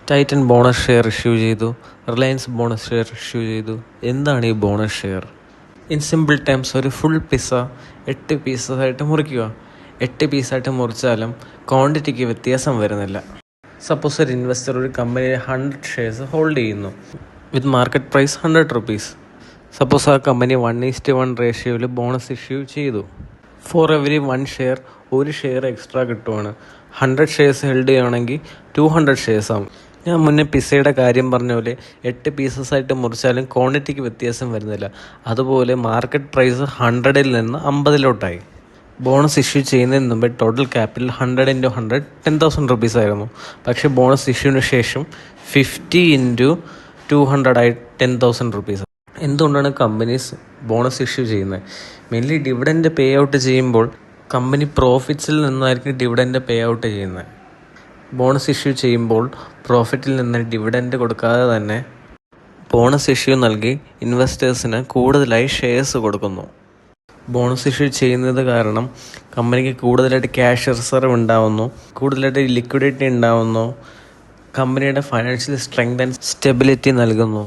Titan bonus share issue ചെയ്തു. Reliance bonus share issue ചെയ്തു. എന്താണ് ഈ bonus share? In simple terms, ഒരു ഫുൾ പിസ്സ 8 പീസസായിട്ട് മുറിക്കുക. 8 പീസായിട്ട് മുറിച്ചാലും ക്വാണ്ടിറ്റിക്ക് വ്യത്യാസം വരുന്നില്ല. സപ്പോസ് ഒരു ഇൻവെസ്റ്റർ ഒരു കമ്പനിയിൽ 100 ഷെയർസ് ഹോൾഡ് ചെയ്യുന്നു വിത്ത് മാർക്കറ്റ് പ്രൈസ് 100 റുപ്പീസ്. സപ്പോസ് ആ കമ്പനി 1:1 റേഷ്യോയിൽ ബോണസ് ഇഷ്യൂ ചെയ്തു. ഫോർ എവരി 1 ഷെയർ ഒരു ഷെയർ എക്സ്ട്രാ കിട്ടുവാണ്. 100 ഷെയർസ് ഹെൽഡ് ചെയ്യുകയാണെങ്കിൽ 200 ഷെയർസ് ആവും. ഞാൻ മുന്നേ പിസ്സയുടെ കാര്യം പറഞ്ഞ പോലെ 8 പീസസായിട്ട് മുറിച്ചാലും ക്വാണ്ടിറ്റിക്ക് വ്യത്യാസം വരുന്നില്ല. അതുപോലെ മാർക്കറ്റ് പ്രൈസ് 100-ൽ നിന്ന് 50-ലോട്ടായി. ബോണസ് ഇഷ്യൂ ചെയ്യുന്നതിന് മുമ്പ് ടോട്ടൽ ക്യാപിറ്റൽ 100 × 100 10,000 റുപ്പീസ് ആയിരുന്നു. പക്ഷേ ബോണസ് ഇഷ്യൂവിന് ശേഷം 50 × 200 ആയി 10,000 റുപ്പീസ്. എന്തുകൊണ്ടാണ് കമ്പനീസ് ബോണസ് ഇഷ്യൂ ചെയ്യുന്നത്? മെയിൻലി ഡിവിഡൻഡ് പേ ഔട്ട് ചെയ്യുമ്പോൾ കമ്പനി പ്രോഫിറ്റ്സിൽ നിന്നായിരിക്കും ഡിവിഡൻഡ് പേ ഔട്ട് ചെയ്യുന്നത്. ബോണസ് ഇഷ്യൂ ചെയ്യുമ്പോൾ പ്രോഫിറ്റിൽ നിന്ന് ഡിവിഡൻഡ് കൊടുക്കാതെ തന്നെ ബോണസ് ഇഷ്യൂ നൽകി ഇൻവെസ്റ്റേഴ്സിന് കൂടുതലായി ഷെയർസ് കൊടുക്കുന്നു. ബോണസ് ഇഷ്യൂ ചെയ്യുന്നത് കാരണം കമ്പനിക്ക് കൂടുതലായിട്ട് ക്യാഷ് റിസർവ് ഉണ്ടാവുന്നു, കൂടുതലായിട്ട് ലിക്വിഡിറ്റി ഉണ്ടാവുന്നു, കമ്പനിയുടെ ഫൈനാൻഷ്യൽ സ്ട്രെങ്ത് ആൻഡ് സ്റ്റെബിലിറ്റി നൽകുന്നു.